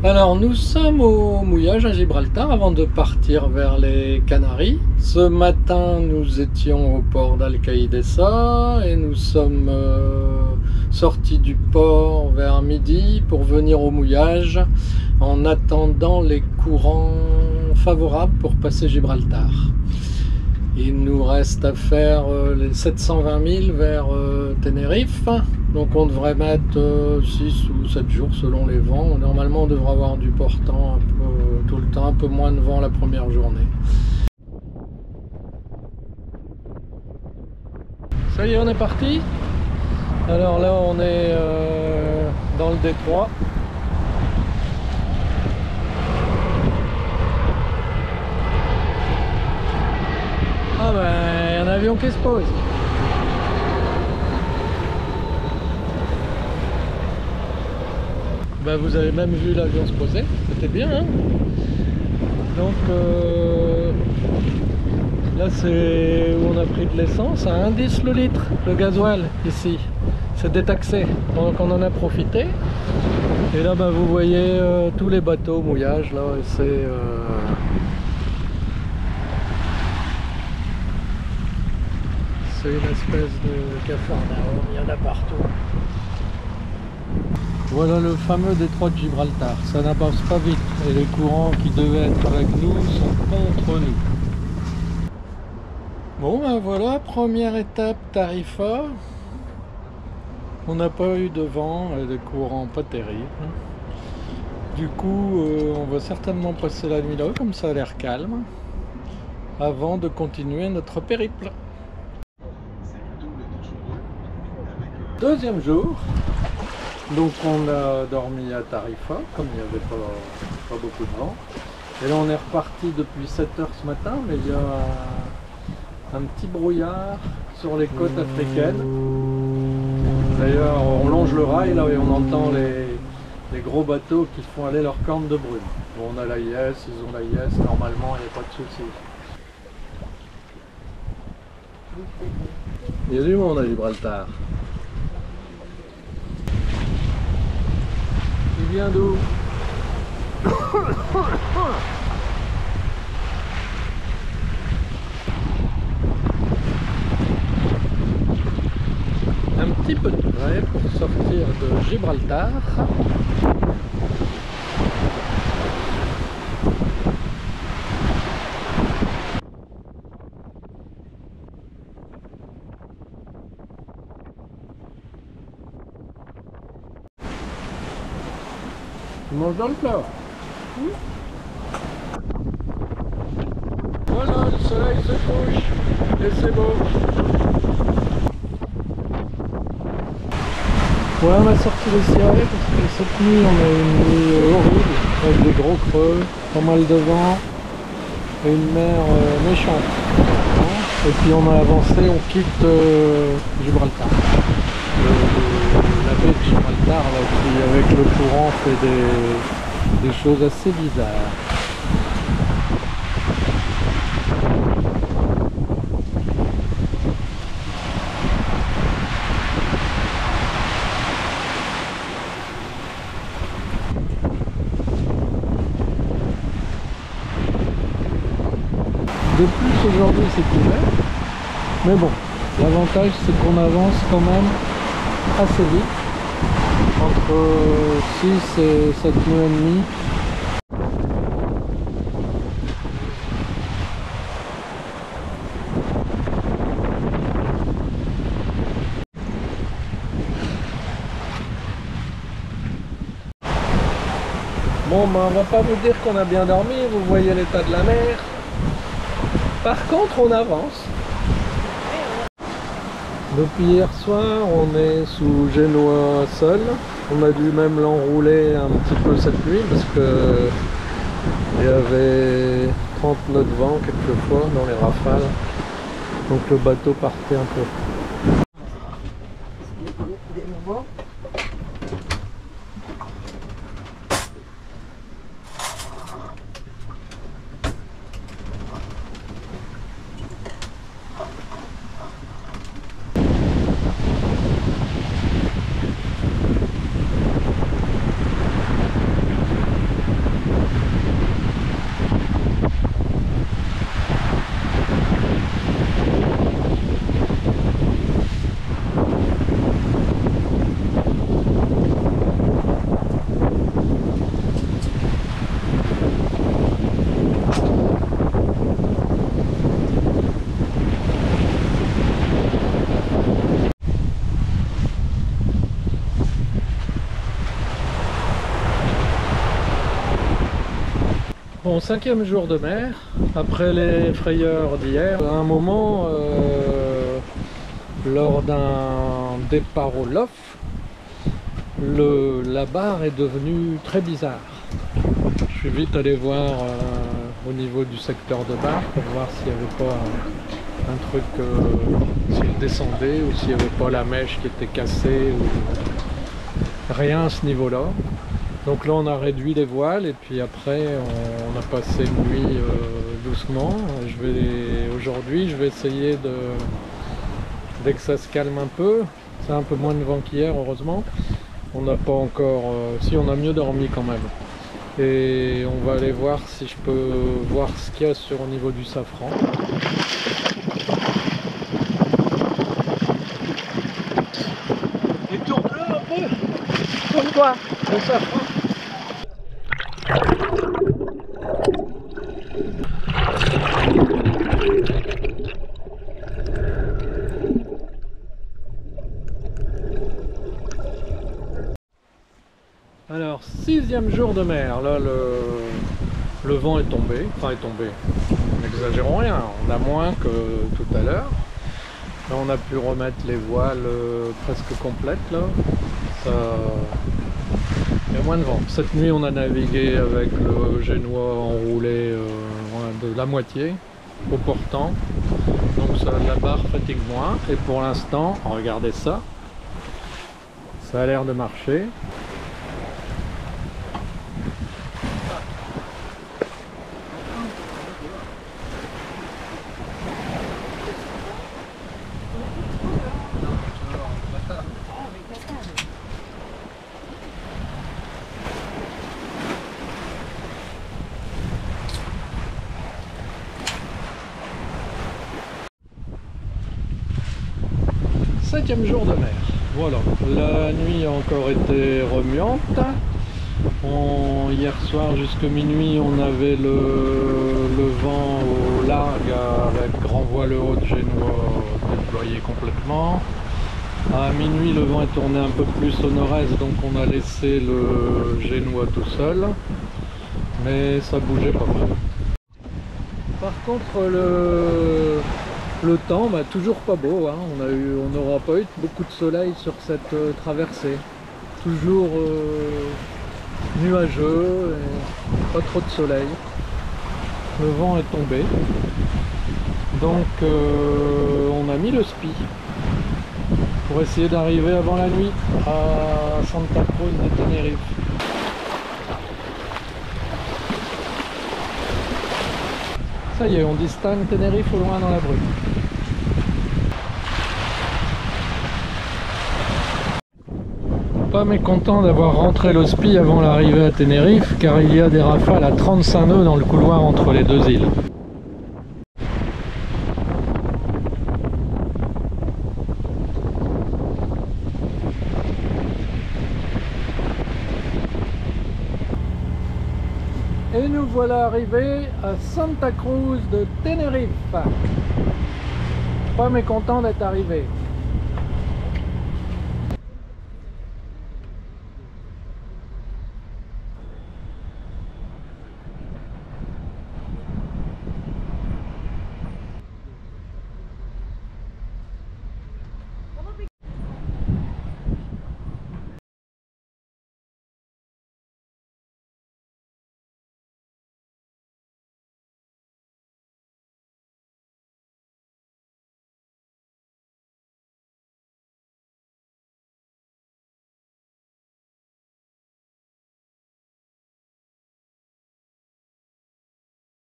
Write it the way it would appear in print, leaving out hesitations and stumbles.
Alors nous sommes au mouillage à Gibraltar avant de partir vers les Canaries. Ce matin nous étions au port d'Alcaïdessa et nous sommes sortis du port vers midi pour venir au mouillage en attendant les courants favorables pour passer Gibraltar. Il nous reste à faire les 720 000 vers Tenerife. Donc on devrait mettre 6 ou 7 jours selon les vents. Normalement on devrait avoir du portant tout le temps, un peu moins de vent la première journée. Ça y est, on est parti. Alors là on est dans le détroit. Ah ben, il y a un avion qui se pose. Ben, vous avez même vu l'avion se poser, c'était bien, hein. Donc là c'est où on a pris de l'essence à 1,10 le litre, le gasoil ici. C'est détaxé, donc on en a profité. Et là ben, vous voyez tous les bateaux au mouillage, là, c'est... C'est une espèce de capharnaüm, il y en a partout. Voilà le fameux détroit de Gibraltar, ça n'avance pas vite et les courants qui devaient être avec nous sont contre nous. Bon ben voilà, première étape Tarifa. On n'a pas eu de vent et des courants pas terribles. Du coup on va certainement passer la nuit là, comme ça a l'air calme, avant de continuer notre périple. Deuxième jour, donc on a dormi à Tarifa, comme il n'y avait pas beaucoup de vent. Et là on est reparti depuis 7 heures ce matin, mais il y a un petit brouillard sur les côtes africaines. D'ailleurs on longe le rail là et on entend les gros bateaux qui font aller leur corne de brume. Bon, on a l'AIS, ils ont l'AIS, normalement il n'y a pas de souci. Il y a du monde à Gibraltar. Il vient d'où? Un petit peu de près pour sortir de Gibraltar. Tu manges dans le plat. Voilà, le soleil se couche et c'est beau. Ouais, on a sorti les cirés parce que cette nuit on a une nuit horrible avec des gros creux, pas mal de vent et une mer méchante. Et puis on a avancé, on quitte Gibraltar. La baie de Gibraltar là, qui avec le courant fait des choses assez bizarres. De plus aujourd'hui c'est couvert, mais bon, l'avantage c'est qu'on avance quand même assez vite, entre 6 et 7 nœuds et demi. Bon ben on va pas vous dire qu'on a bien dormi, vous voyez l'état de la mer. Par contre on avance. Depuis hier soir on est sous Génois seul. On a dû même l'enrouler un petit peu cette nuit parce que il y avait 30 nœuds de vent quelquefois dans les rafales. Donc le bateau partait un peu. Bon, 5e jour de mer, après les frayeurs d'hier. À un moment, lors d'un départ au lof, la barre est devenue très bizarre. Je suis vite allé voir au niveau du secteur de barre pour voir s'il n'y avait pas un truc, s'il descendait ou s'il n'y avait pas la mèche qui était cassée ou rien à ce niveau-là. Donc là on a réduit les voiles et puis après on a passé une nuit doucement. Aujourd'hui je vais essayer dès que ça se calme un peu, c'est un peu moins de vent qu'hier heureusement. On n'a pas encore, si on a mieux dormi quand même. Et on va aller voir si je peux voir ce qu'il y a au niveau du safran. Et tourne-le un peu. Tourne quoi? Le safran. Alors, 6e jour de mer, là le vent est tombé, enfin est tombé, n'exagérons rien, on a moins que tout à l'heure. Là on a pu remettre les voiles presque complètes là, il y a moins de vent. Cette nuit on a navigué avec le génois enroulé de la moitié au portant, donc ça, la barre fatigue moins et pour l'instant, regardez ça, ça a l'air de marcher. Septième jour de mer, voilà, la nuit a encore été remuante. Hier soir jusqu'à minuit on avait le vent au largue avec grand voile haute génois déployé complètement. À minuit le vent est tourné un peu plus au nord-est, donc on a laissé le génois tout seul, mais ça bougeait pas mal. Par contre le temps, toujours pas beau, hein. On n'aura pas eu beaucoup de soleil sur cette traversée. Toujours nuageux, et pas trop de soleil. Le vent est tombé. Donc on a mis le spi pour essayer d'arriver avant la nuit à Santa Cruz de Tenerife. Ça y est, on distingue Tenerife au loin dans la brume. Pas mécontent d'avoir rentré l'Hospi avant l'arrivée à Tenerife, car il y a des rafales à 35 nœuds dans le couloir entre les deux îles. Et nous voilà arrivés à Santa Cruz de Tenerife. Pas mécontent d'être arrivé.